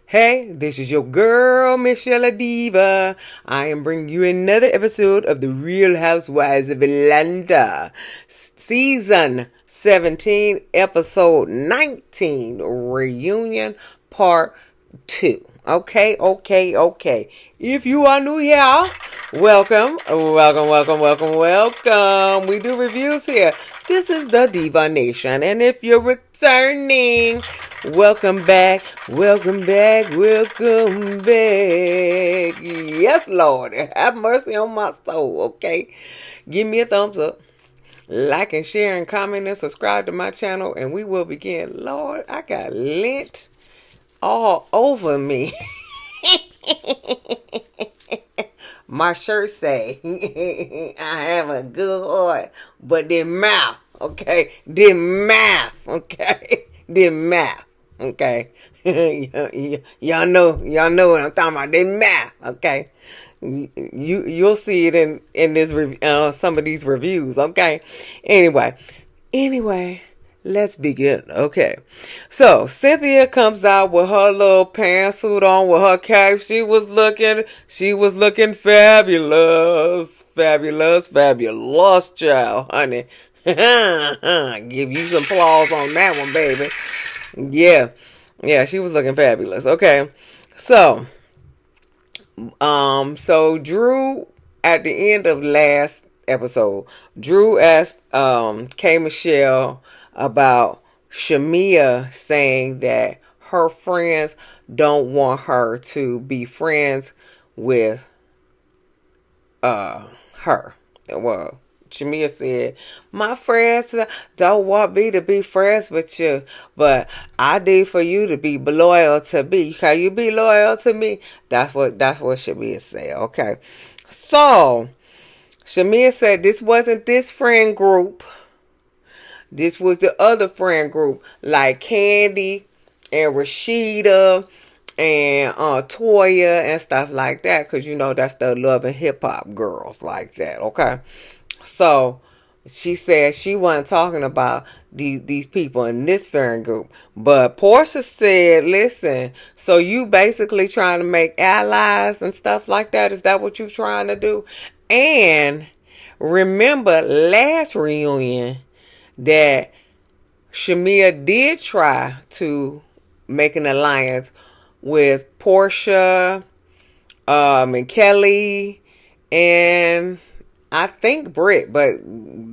Hey, this is your girl, msyelladiva. I am bringing you another episode of the Real Housewives of Atlanta. Season 17, episode 19, reunion part 2. Okay. If you are new here, welcome. We do reviews here. This is the Diva Nation. And if you're returning, welcome back. Yes, Lord. Have mercy on my soul, okay? Give me a thumbs up. Like and share and comment and subscribe to my channel. And we will begin. Lord, I got lint all over me. My shirt say I have a good heart, but the mouth, okay, the mouth, okay. Y'all know what I'm talking about. The mouth, okay. You'll see it in this some of these reviews, okay. Anyway. Let's begin. Okay. So Cynthia comes out with her little pantsuit on with her cape. She was looking fabulous, child, honey. Give you some applause on that one, baby. Yeah, she was looking fabulous. Okay. So Drew, at the end of last episode, Drew asked K. Michelle about Shamia saying that her friends don't want her to be friends with her. Well, Shamia said, my friends don't want me to be friends with you, but I need for you to be loyal to me. Can you be loyal to me? That's what Shamia said. Okay. So Shamia said this wasn't this friend group. This was the other friend group, like Candy and Rashida and Toya and stuff like that. Because, that's the Love and Hip Hop girls like that, okay? So she said she wasn't talking about these people in this friend group. But Portia said, listen, so you basically trying to make allies and stuff like that? Is that what you trying to do? And remember last reunion that Shamia did try to make an alliance with Portia, and Kelly, and I think Britt, but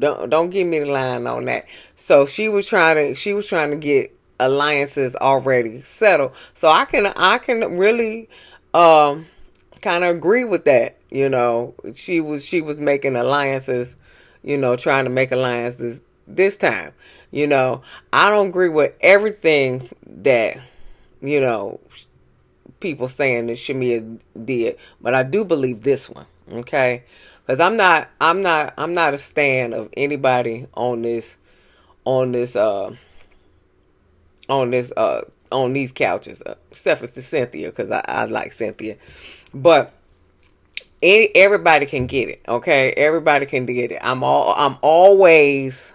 don't give me the line on that. So she was trying to get alliances already settled. So I can really kind of agree with that. She was making alliances, trying to make alliances this time. I don't agree with everything that, people saying that Shamia did, but I do believe this one, okay? Because I'm not a stan of anybody on these couches, except for Cynthia, because I like Cynthia, but everybody can get it, okay? Everybody can get it. I'm always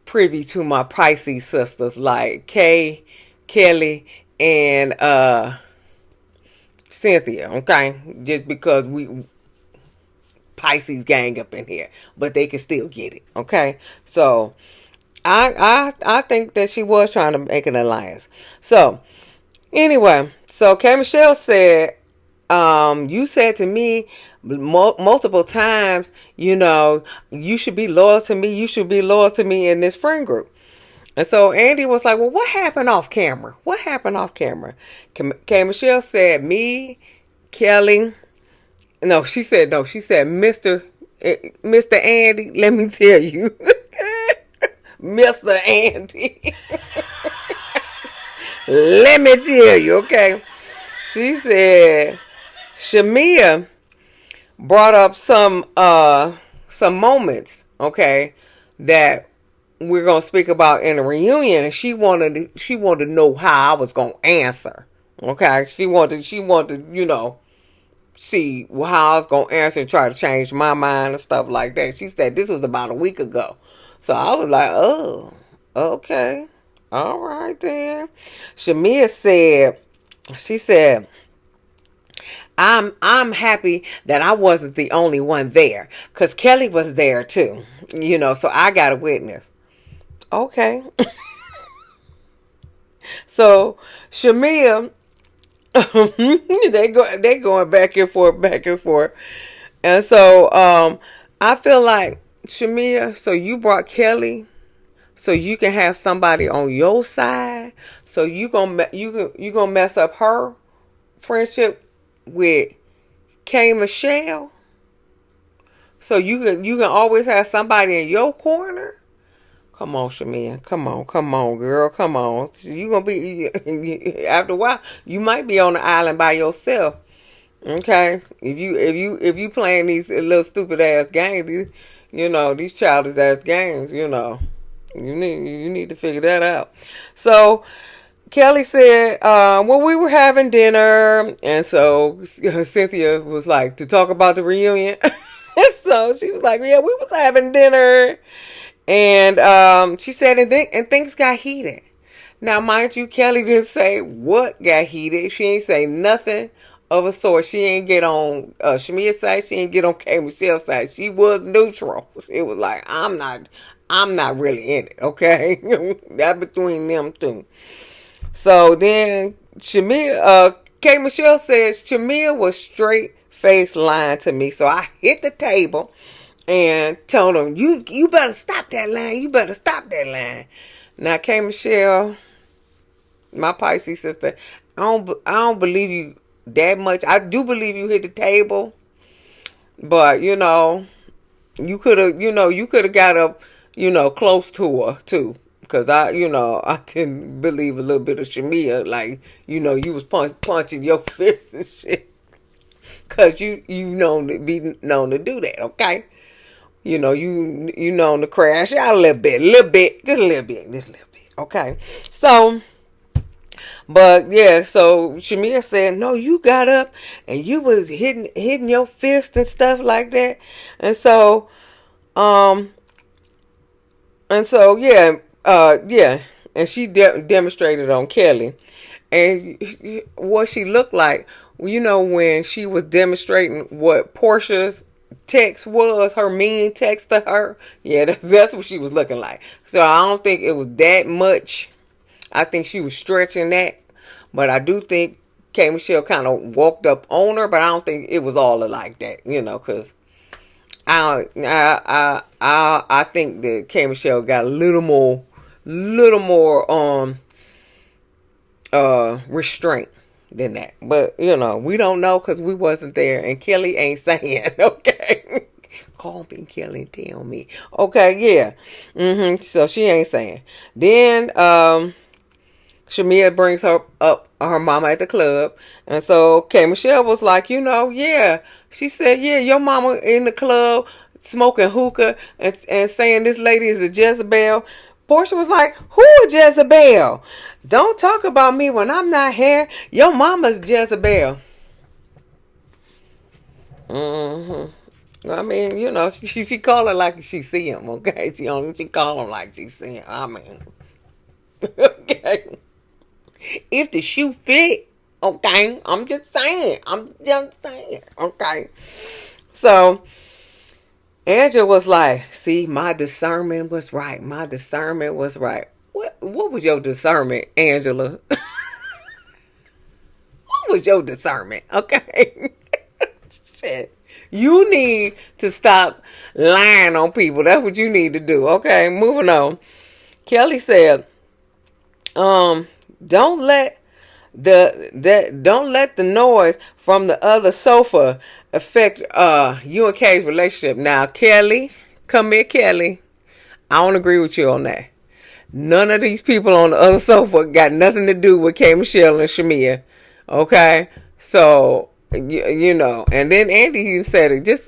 privy to my Pisces sisters like Kay, Kelly, and Cynthia, okay? Just because we Pisces gang up in here, but they can still get it, okay? So I think that she was trying to make an alliance. So anyway, so K. Michelle said, you said to me multiple times, you should be loyal to me. You should be loyal to me in this friend group. And so Andy was like, well, what happened off camera? K. Michelle said, me, Kelly. She said, Mr. Andy, let me tell you. Mr. Andy. Let me tell you, okay? She said, Shamia brought up some moments, okay, that we're gonna speak about in a reunion, and she wanted to know how I was gonna answer. Okay, she wanted see how I was gonna answer and try to change my mind and stuff like that. She said this was about a week ago, so I was like, oh, okay, All right then. Shamia said, she said, I'm happy that I wasn't the only one there, because Kelly was there too. So I got a witness. Okay. So Shamia, they going back and forth, back and forth. And so I feel like, Shamia, so you brought Kelly so you can have somebody on your side. So you gonna mess up her friendship with K Michelle. So you can always have somebody in your corner. Come on, Shamia. Come on, girl. Come on. You gonna be after a while. You might be on the island by yourself. Okay. If you playing these little stupid ass games, these childish ass games, you need to figure that out. So Kelly said, well, we were having dinner, and so Cynthia was like, to talk about the reunion. So she was like, yeah, we was having dinner, and she said, and things got heated. Now, mind you, Kelly didn't say what got heated. She ain't say nothing of a sort. She ain't get on Shamia's side. She ain't get on K Michelle's side. She was neutral. It was like, I'm not really in it. Okay, that between them two. So then K Michelle says Shamia was straight face lying to me. So I hit the table and told him, you better stop that line. You better stop that line. Now K Michelle, my Pisces sister, I don't believe you that much. I do believe you hit the table, but you could have got up, close to her too. Cause I didn't believe a little bit of Shamia, like, you was punching your fists and shit. Cause you known to be known to do that, okay? You known to crash out a little bit, just a little bit, okay? So, but yeah, so Shamia said, no, you got up and you was hitting your fist and stuff like that, and so, um, yeah, and she demonstrated on Kelly, and what she looked like, when she was demonstrating what Portia's text was, her mean text to her. Yeah, that's what she was looking like. So I don't think it was that much. I think she was stretching that, but I do think K Michelle kind of walked up on her, but I don't think it was all like that, because I think that K Michelle got a little more restraint than that. But we don't know because we wasn't there, and Kelly ain't saying. Okay, call me Kelly and tell me. Okay, yeah. So she ain't saying. Then Shamia brings her up her mama at the club, and so K Michelle was like, yeah. She said, yeah, your mama in the club smoking hookah and saying this lady is a Jezebel. Portia was like, who a Jezebel? Don't talk about me when I'm not here. Your mama's Jezebel. I mean, she call her like she see him, okay? She call him like she see him. I mean, okay. If the shoe fit, okay? I'm just saying. Okay? So Angela was like, see, my discernment was right. What was your discernment, Angela? What was your discernment? Okay. Shit. You need to stop lying on people. That's what you need to do. Okay, moving on. Kelly said, don't let the noise from the other sofa affect you and Kay's relationship. Now, Kelly, come here, Kelly. I don't agree with you on that. None of these people on the other sofa got nothing to do with K Michelle and Shamia. Okay, so and then Andy even said it. Just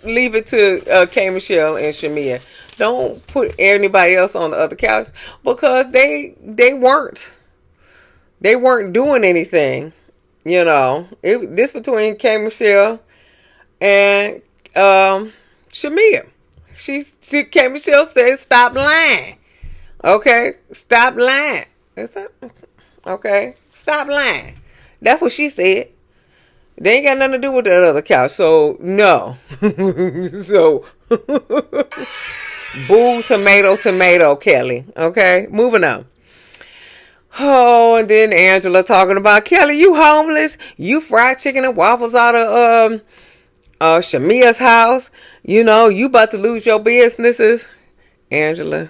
leave it to K Michelle and Shamia. Don't put anybody else on the other couch because they weren't doing anything. This between K Michelle and Shamia. K Michelle said stop lying. Okay, stop lying. Is that okay? Stop lying. That's what she said. They ain't got nothing to do with that other couch. So no. So boo, tomato, tomato, Kelly. Okay, moving on. Oh, and then Angela talking about Kelly, you homeless. You fried chicken and waffles out of Shamia's house. You know, you about to lose your businesses. Angela.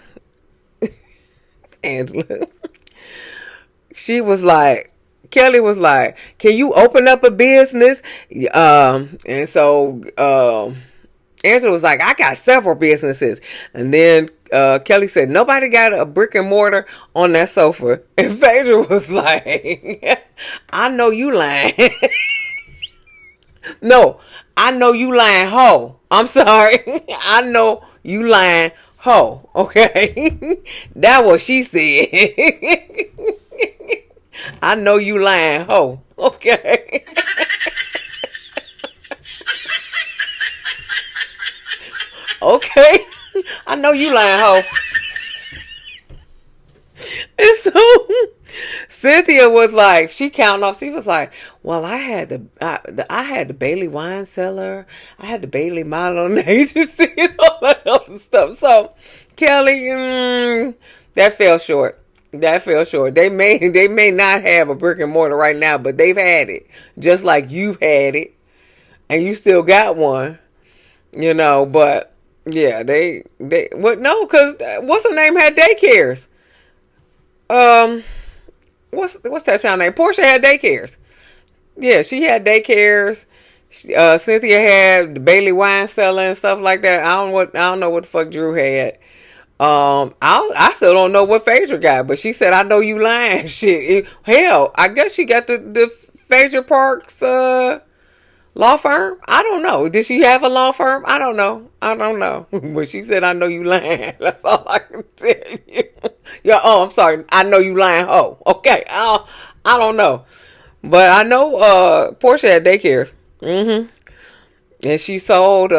Angela. She was like, Kelly was like, can you open up a business? And so Angela was like, I got several businesses. And then Kelly said, nobody got a brick and mortar on that sofa. And Phaedra was like, I know you lying. No, I know you lying, hoe. I'm sorry. I know you lying, hoe. Okay? That's what she said. I know you lying, hoe. Okay? Okay? I know you lying, hoe. And so Cynthia was like, she counting off. She was like, well, I had the Bailey wine cellar, I had the Bailey model agency, and all that other stuff. So Kelly, that fell short. That fell short. They may not have a brick and mortar right now, but they've had it, just like you've had it, and you still got one. You know, but yeah, they what? No, because what's her name had daycares. Um, what's that child name? Portia had daycares. Yeah, she had daycares. Cynthia had the Bailey wine cellar and stuff like that. I don't know what the fuck Drew had. I still don't know what Phaedra got, but she said, I know you lying. Shit. Hell, I guess she got the Phaedra Parks law firm. I don't know. Did she have a law firm? I don't know. But she said, I know you lying. That's all I can tell you. Yeah. Oh, I'm sorry. I know you lying. Oh, okay. I don't know. But I know Portia had daycares. Mm-hmm. And she sold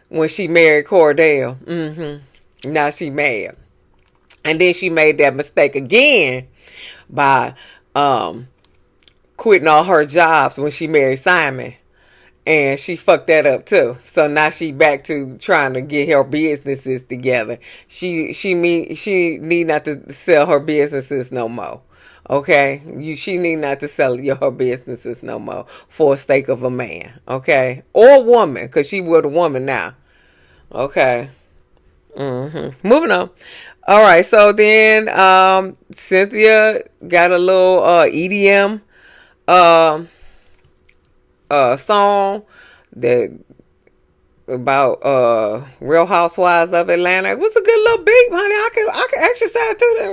when she married Cordell. Mm-hmm. Now she mad. And then she made that mistake again by quitting all her jobs when she married Simon. And she fucked that up too. So now she back to trying to get her businesses together. She need not to sell her businesses no more. Okay, she need not to sell her businesses no more for a stake of a man. Okay, or a woman, because she was a woman now. Okay. Moving on. All right. So then, Cynthia got a little EDM song that about Real Housewives of Atlanta. It was a good little beat, honey. I could exercise to that.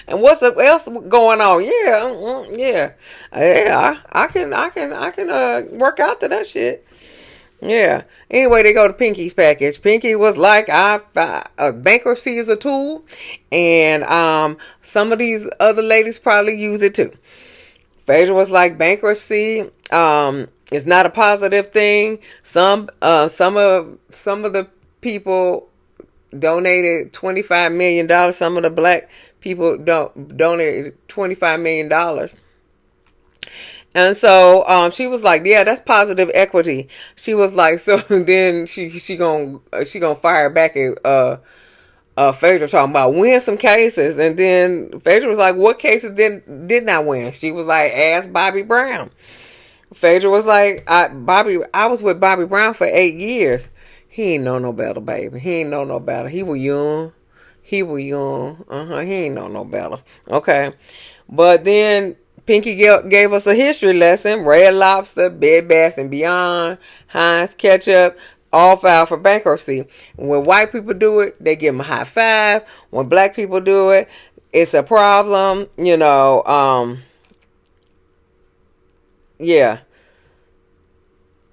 And what's else going on? Yeah. I can work out to that shit. Yeah. Anyway, they go to Pinky's package. Pinky was like, bankruptcy is a tool, and some of these other ladies probably use it too. Phaedra was like, bankruptcy is not a positive thing. Some of the people donated $25 million. Some of the black people donated $25 million. And so she was like, yeah, that's positive equity. She was like, so then she gonna fire back at Phaedra talking about win some cases. And then Phaedra was like, what cases didn't I win? She was like, ask Bobby Brown. Phaedra was like, I was with Bobby Brown for 8 years. He ain't know no better, baby. He ain't know no better. He was young. He ain't know no better. Okay. But then Pinky gave us a history lesson. Red Lobster, Bed Bath & Beyond, Heinz Ketchup, all filed for bankruptcy. When white people do it, they give them a high five. When black people do it, it's a problem. Yeah.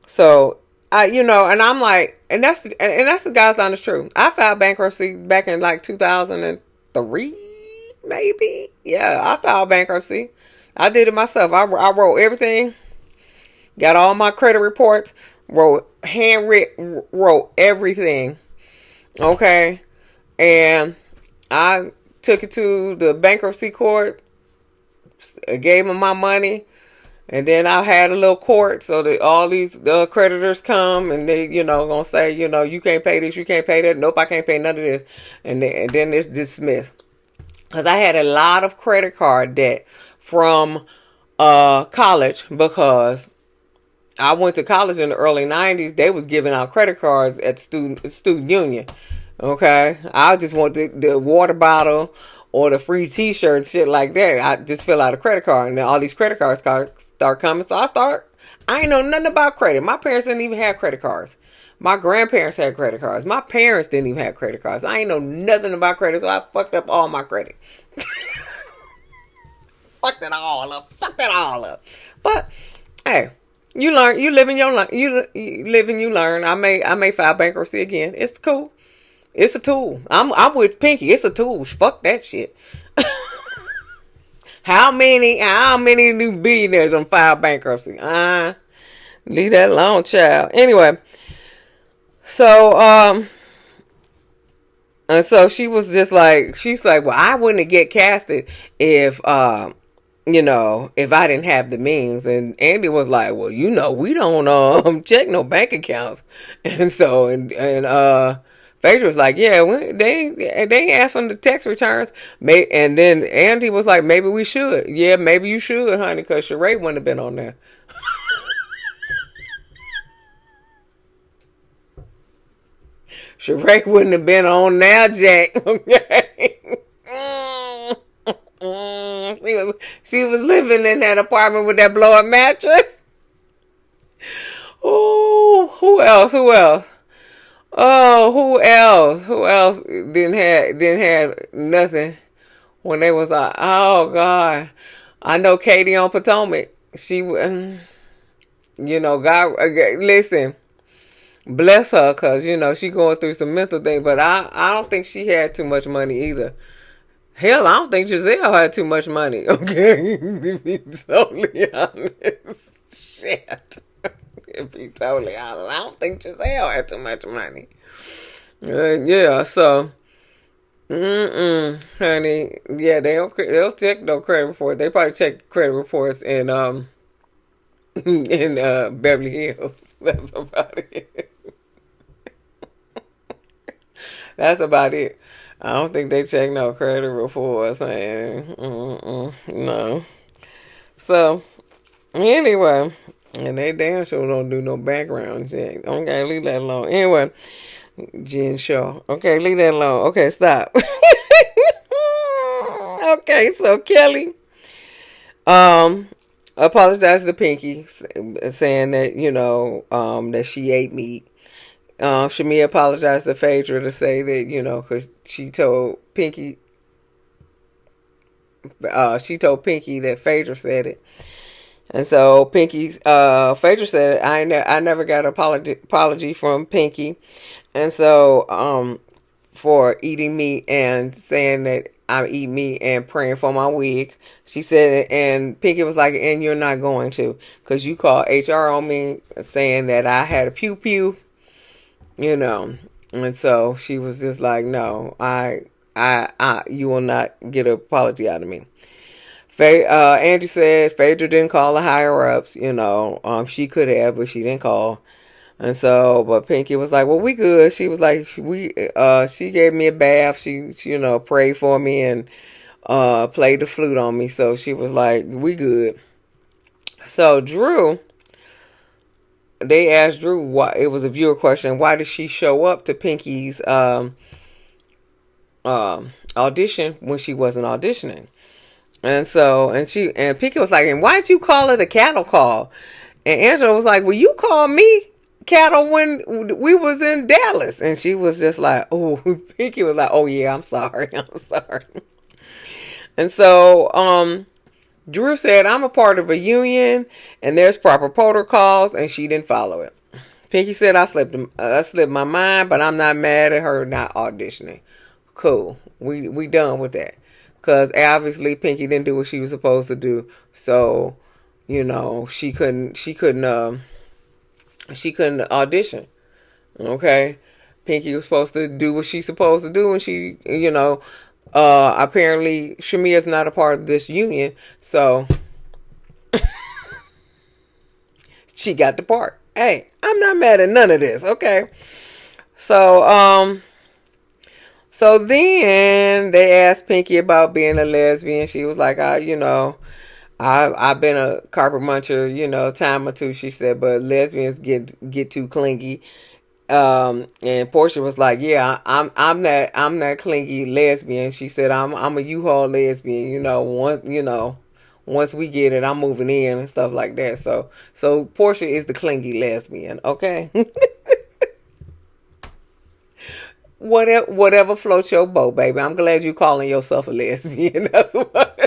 So and I'm like, and that's the God's honest truth. I filed bankruptcy back in like 2003, maybe. Yeah, I filed bankruptcy. I did it myself. I wrote everything, got all my credit reports, wrote everything, Okay. And I took it to the bankruptcy court, gave them my money, and then I had a little court so that all these creditors come and they, gonna say, you can't pay this, you can't pay that. Nope, I can't pay none of this. And then it's dismissed. Because I had a lot of credit card debt from college, because I went to college in the early 90s. They was giving out credit cards at student union. Okay. I just want the water bottle or the free t-shirt, shit like that. I just fill out a credit card, and then all these credit cards start coming. So I ain't know nothing about credit. My parents didn't even have credit cards. My grandparents had credit cards. My parents didn't even have credit cards. I ain't know nothing about credit, so I fucked up all my credit. Fucked it all up. Fucked it all up. But hey, you learn. You live and you live and you learn. I may file bankruptcy again. It's cool. It's a tool. I'm with Pinky. It's a tool. Fuck that shit. How many new billionaires on file bankruptcy? Leave that alone, child. Anyway, so and so she was just like, she's like, well, I wouldn't get casted if if I didn't have the means. And Andy was like, well, we don't check no bank accounts. And so Phaedra was like, yeah, they ain't asked for the tax returns. And then Andy was like, maybe we should. Yeah, maybe you should, honey, because Sheree wouldn't have been on there. Sheree wouldn't have been on there, Jack. Okay. She was living in that apartment with that blow-up mattress. Oh, who else? Oh, who else? Who else didn't have nothing when they was like, oh God, I know Katie on Potomac. She, God, listen, bless her, cause she going through some mental thing. But I don't think she had too much money either. Hell, I don't think Giselle had too much money. Okay, to be totally honest, shit. To be totally honest, I don't think Giselle had too much money. Yeah, so, honey, yeah, they'll check no credit report. They probably check credit reports in Beverly Hills. That's about it. That's about it. I don't think they check no credit reports. No. So, anyway, and they damn sure don't do no background check. Okay, leave that alone. Anyway, Jen Shaw. Okay, leave that alone. Okay, stop. Okay, so Kelly apologized to Pinky, saying that that she ate meat. Shamia apologized to Phaedra to say that because she told Pinky that Phaedra said it. And so Phaedra said, I never got an apology from Pinky. And so, for eating meat and saying that I eat meat and praying for my wig. She said, and Pinky was like, and you're not going to, because you called HR on me saying that I had a pew pew, And so she was just like, no, you will not get an apology out of me. Angie said Phaedra didn't call the higher ups, she could have, but she didn't call. And so, but Pinky was like, well, we good. She was like, she gave me a bath. She prayed for me and, played the flute on me. So she was like, we good. So they asked Drew why, it was a viewer question, why did she show up to Pinky's, audition when she wasn't auditioning? And so, and Pinky was like, and why did you call it a cattle call? And Angela was like, well, you called me cattle when we was in Dallas. And she was just like, oh, Pinky was like, oh yeah, I'm sorry. And so, Drew said, I'm a part of a union and there's proper protocols, and she didn't follow it. Pinky said, I slipped my mind, but I'm not mad at her not auditioning. Cool. We done with that. Because obviously Pinky didn't do what she was supposed to do. So, she couldn't audition. Okay. Pinky was supposed to do what she's supposed to do, and she, apparently Shamia's not a part of this union, so she got the part. Hey, I'm not mad at none of this, okay? So, so then they asked Pinky about being a lesbian. She was like, I've been a carpet muncher, time or two, she said, but lesbians get too clingy. And Portia was like, yeah, I'm that clingy lesbian. She said, I'm a U-Haul lesbian, once we get it, I'm moving in and stuff like that. So Portia is the clingy lesbian, okay? Whatever floats your boat, baby. I'm glad you calling yourself a lesbian. That's what.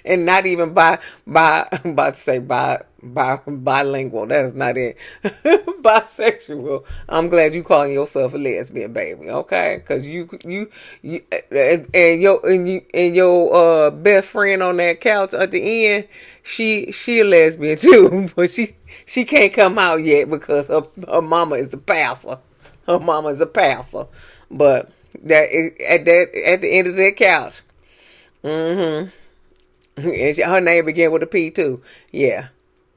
And not even about to say bilingual. That is not it. Bisexual. I'm glad you calling yourself a lesbian, baby. Okay, because you and your best friend on that couch at the end, she a lesbian too, but she can't come out yet because her mama is the pastor. Her mama is a pastor, but at the end of that couch. Mm-hmm. And her name began with a P too. Yeah.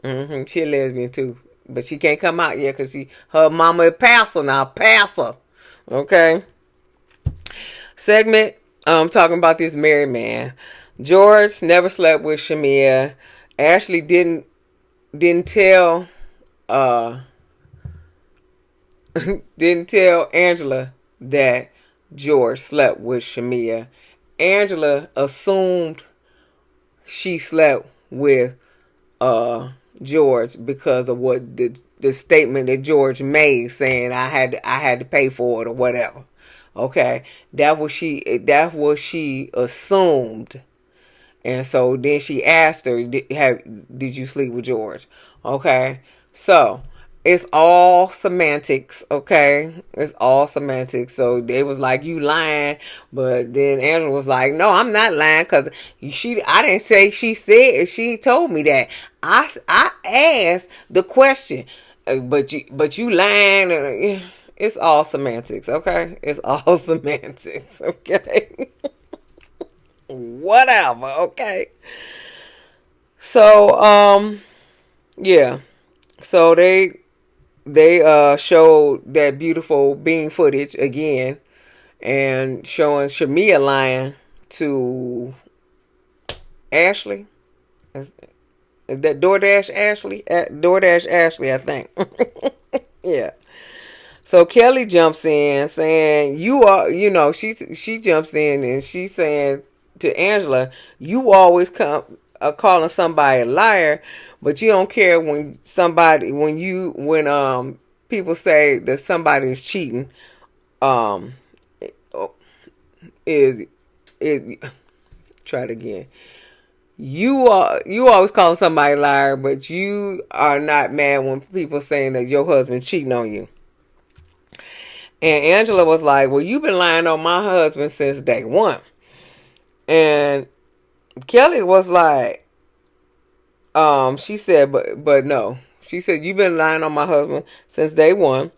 Mm-hmm. She a lesbian too. But she can't come out yet because her mama is pastor now. Pastor. Okay. Segment. Talking about this married man. George never slept with Shamia. Ashley didn't tell didn't tell Angela that George slept with Shamia. Angela assumed she slept with George because of what the statement that George made, saying I had to pay for it or whatever. Okay, that was she assumed, and so then she asked her, did you sleep with George? Okay, so it's all semantics, okay? It's all semantics. So they was like, you lying. But then Angela was like, no, I'm not lying because I didn't say she said. She told me that. I asked the question, but you lying. It's all semantics, okay? It's all semantics, okay? Whatever, okay? So, yeah. So they showed that beautiful bean footage again and showing Shamia lying to Ashley. Is that DoorDash Ashley? DoorDash Ashley, I think. Yeah. So Kelly jumps in saying, she jumps in and she's saying to Angela, you always calling somebody a liar, but you don't care when people say that somebody is cheating. Try it again. You always calling somebody a liar, but you are not mad when people saying that your husband cheating on you. And Angela was like, well, you've been lying on my husband since day one. And Kelly was like, she said, but no. She said, you've been lying on my husband since day one.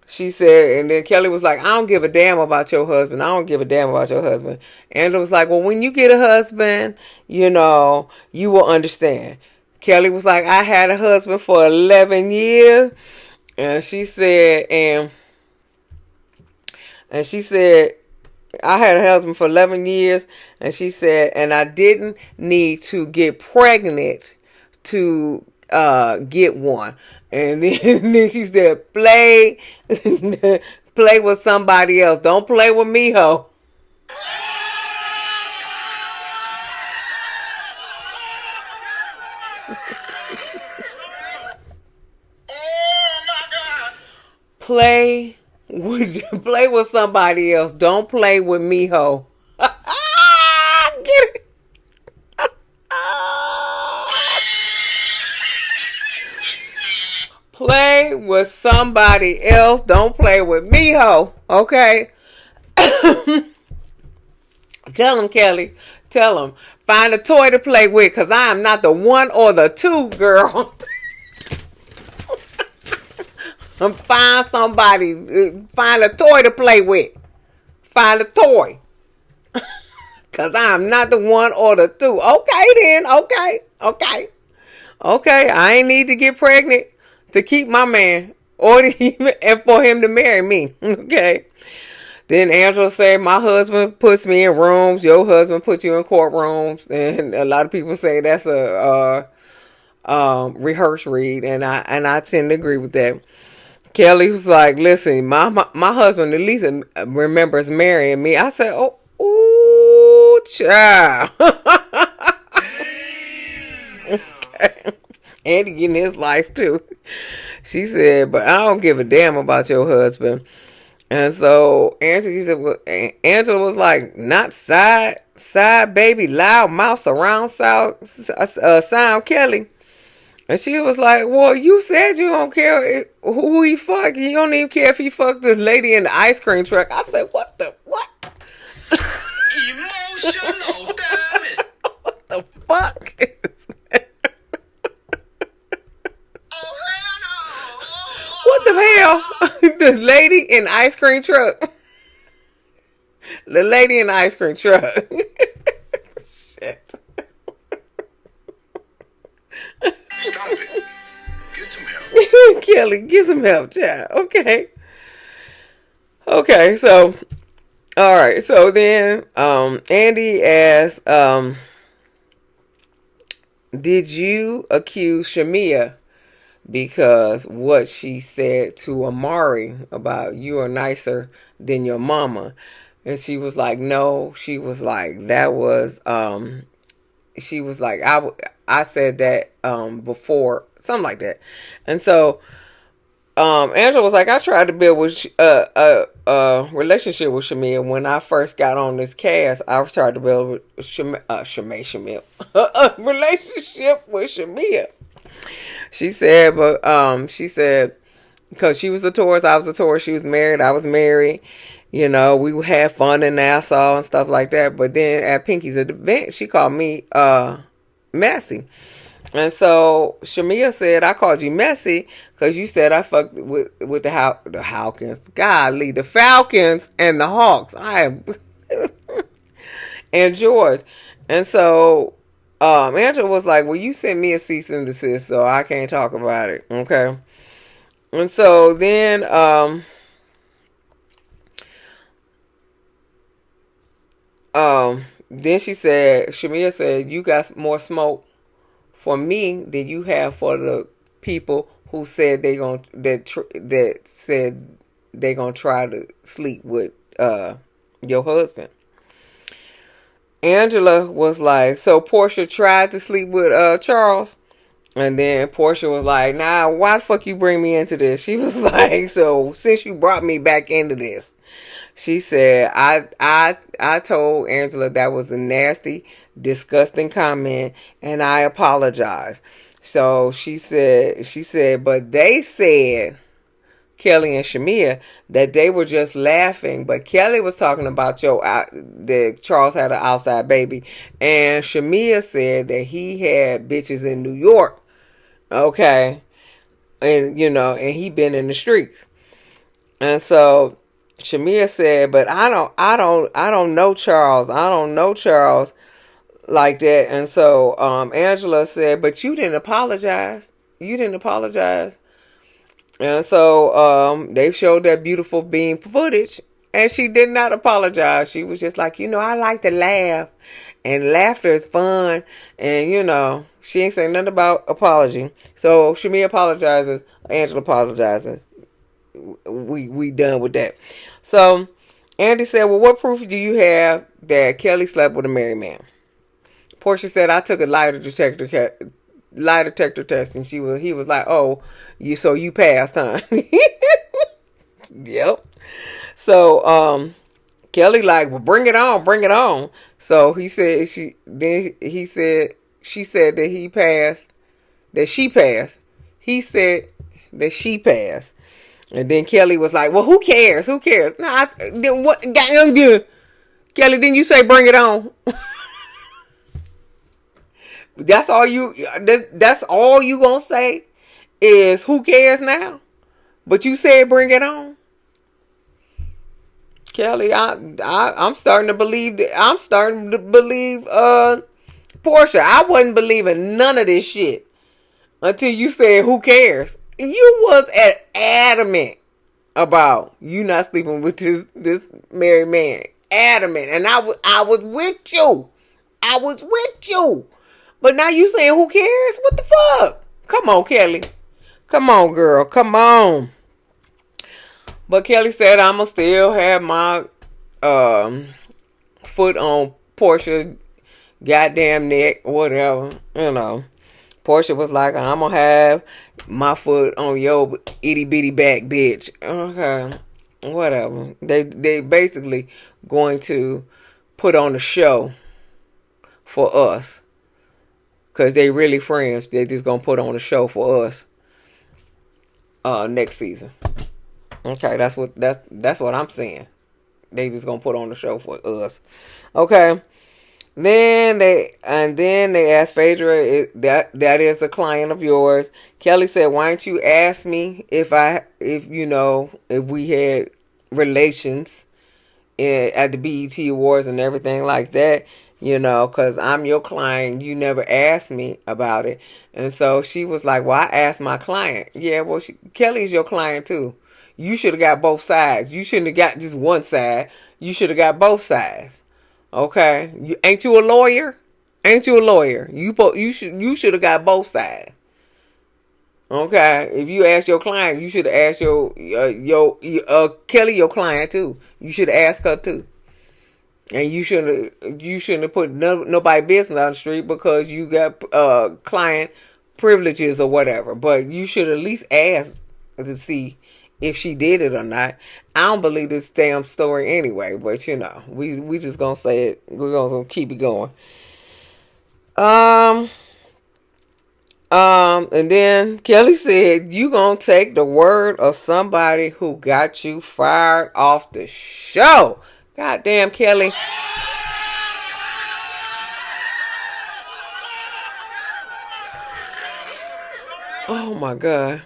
She said, and then Kelly was like, I don't give a damn about your husband. I don't give a damn about your husband. Angela was like, well, when you get a husband, you will understand. Kelly was like, I had a husband for 11 years. And she said, I had a husband for 11 years. And she said, and I didn't need to get pregnant to get one. And then she said, play with somebody else. Don't play with me, ho. Oh my God. Play with somebody else. Don't play with me, ho. Get it? Play with somebody else. Don't play with me, ho. Okay? Tell him, Kelly. Tell him. Find a toy to play with, because I am not the one or the two, girl. Find somebody. Find a toy to play with. Find a toy. Because I'm not the one or the two. Okay, then. Okay. Okay. I ain't need to get pregnant to keep my man or and for him to marry me. Okay. Then Angela said, my husband puts me in rooms. Your husband puts you in courtrooms. And a lot of people say that's a rehearse read. And I tend to agree with that. Kelly was like, listen, my husband at least remembers marrying me. I said, oh, ooh, child. Okay. And he getting his life too. She said, but I don't give a damn about your husband. And so Angela was like, not side baby, loud mouth surround sound Kelly. And she was like, well, you said you don't care who he fucked. You don't even care if he fucked this lady in the ice cream truck. I said, what? Emotional, damn it. What the fuck? What the hell? The lady in the ice cream truck. The lady in the ice cream truck. Shit. Stop it. Get some help. Kelly, get some help, child. Okay, so all right, so then Andy asked, did you accuse Shamia because what she said to Amari about you are nicer than your mama? And she was like, no. She was like, that was she was like, I said that before, something like that. And so Angela was like, I tried to build with a relationship with Shamia when I first got on this cast. I tried to build with Shamia a relationship with Shamia. She said, but she said because she was a Taurus, I was a Taurus. She was married, I was married. You know, we had fun in Nassau and stuff like that. But then at Pinky's event, she called me messy. And so Shamia said, I called you messy because you said I fucked with the Hawkins. Golly, the Falcons and the Hawks. And George. And so Angela was like, well, you sent me a cease and desist, so I can't talk about it. Okay. And so then then Shamia said, you got more smoke for me than you have for the people who said that said they gonna try to sleep with your husband. Angela was like, so Portia tried to sleep with Charles? And then Portia was like, nah, why the fuck you bring me into this? She was like, so since you brought me back into this. She said, I told Angela that was a nasty, disgusting comment, and I apologize. So she said, but they said, Kelly and Shamia, that they were just laughing, but Kelly was talking about that Charles had an outside baby, and Shamia said that he had bitches in New York, okay, and and he been in the streets, and so Shamia said, but I don't know Charles. I don't know Charles like that. And so Angela said, but you didn't apologize. And so they showed that beautiful beam footage, and she did not apologize. She was just like, I like to laugh, and laughter is fun, and she ain't saying nothing about apology. So Shamia apologizes, Angela apologizes. We done with that. So Andy said, well, what proof do you have that Kelly slept with a married man? Portia said, I took a lie detector test, and he was like, oh, you passed, huh? Yep. So Kelly like, well, bring it on. So she said that he passed, that she passed. He said that she passed. And then Kelly was like, well, who cares? Nah, then what? Kelly, didn't you say bring it on? That's all you gonna say is who cares now? But you said bring it on. Kelly, I'm starting to believe that I'm starting to believe Portia. I wasn't believing none of this shit until you said who cares. You was adamant about you not sleeping with this married man. Adamant. And I was with you. I was with you. But now you saying who cares? What the fuck? Come on, Kelly. Come on, girl. Come on. But Kelly said I'ma still have my foot on Portia goddamn neck, whatever. You know. Portia was like, I'm gonna have my foot on your itty bitty back, bitch. Okay. Whatever. They basically going to put on a show for us. Cause they really friends. They just gonna put on a show for us next season. Okay, that's what I'm saying. They just gonna put on the show for us. Okay. Then they asked Phaedra, that is a client of yours. Kelly said, why don't you ask me if we had relations at the BET Awards and everything like that, because I'm your client. You never asked me about it. And so she was like, well, I asked my client. Yeah, well, Kelly's your client too. You should have got both sides. You shouldn't have got just one side. You should have got both sides. Okay, ain't you a lawyer? Ain't you a lawyer? You should have got both sides. Okay, if you asked your client, you should have asked your Kelly, your client too. You should have asked her too. And you shouldn't have put nobody business on the street because you got client privileges or whatever. But you should at least ask to see if she did it or not. I don't believe this damn story anyway, but we just gonna say it. We're gonna keep it going. And then Kelly said, you gonna take the word of somebody who got you fired off the show. Goddamn, Kelly. Oh my God.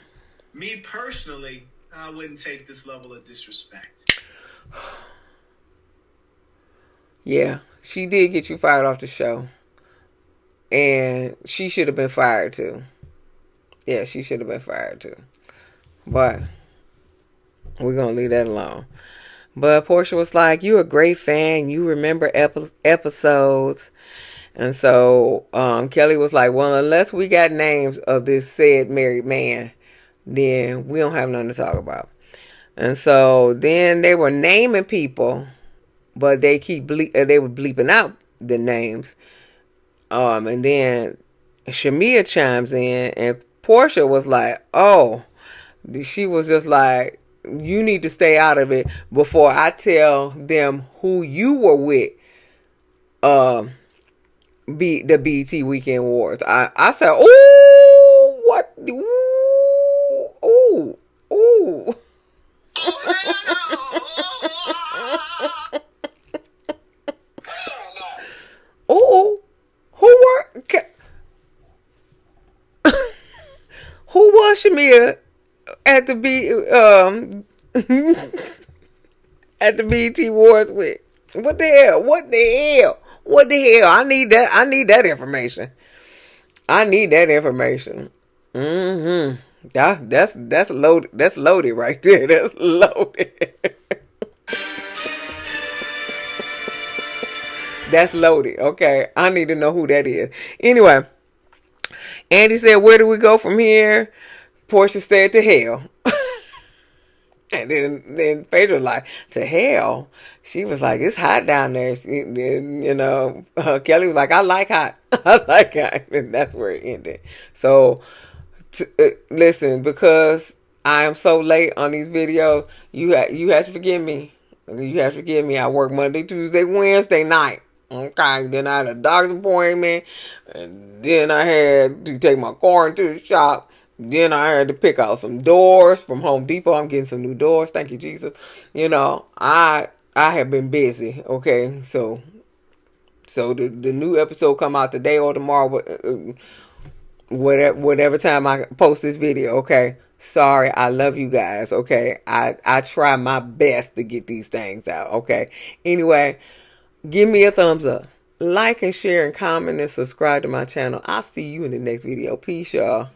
Me personally, I wouldn't take this level of disrespect. Yeah, she did get you fired off the show. And she should have been fired too. Yeah, she should have been fired too. But we're going to leave that alone. But Portia was like, you're a great fan. You remember episodes. And so Kelly was like, well, unless we got names of this said married man, then we don't have nothing to talk about. And so then they were naming people, but they were bleeping out the names. And then Shamia chimes in, and Portia was like, oh, she was just like, you need to stay out of it before I tell them who you were with the BET Weekend Awards. I said, ooh, what? Ooh, ooh. Ooh. Who was Shamia at the at the BET Awards with? What the hell? What the hell? What the hell? I need that information. I need that information. Mm-hmm. That's loaded. That's loaded right there. That's loaded. That's loaded. Okay. I need to know who that is. Anyway, Andy said, where do we go from here? Portia said, to hell. And then Phaedra was like, to hell? She was like, it's hot down there. Kelly was like, I like hot. I like hot. And that's where it ended. So, listen, because I am so late on these videos, you have to forgive me. You have to forgive me. I work Monday, Tuesday, Wednesday night. Okay, then I had a doctor's appointment, and then I had to take my car into the shop. Then I had to pick out some doors from Home Depot. I'm getting some new doors. Thank you, Jesus. I have been busy. Okay, so the new episode come out today or tomorrow, whatever time I post this video. Okay, Sorry, I love you guys, okay? I try my best to get these things out, okay? Anyway, give me a thumbs up. Like and share and comment and subscribe to my channel. I'll see you in the next video. Peace, y'all.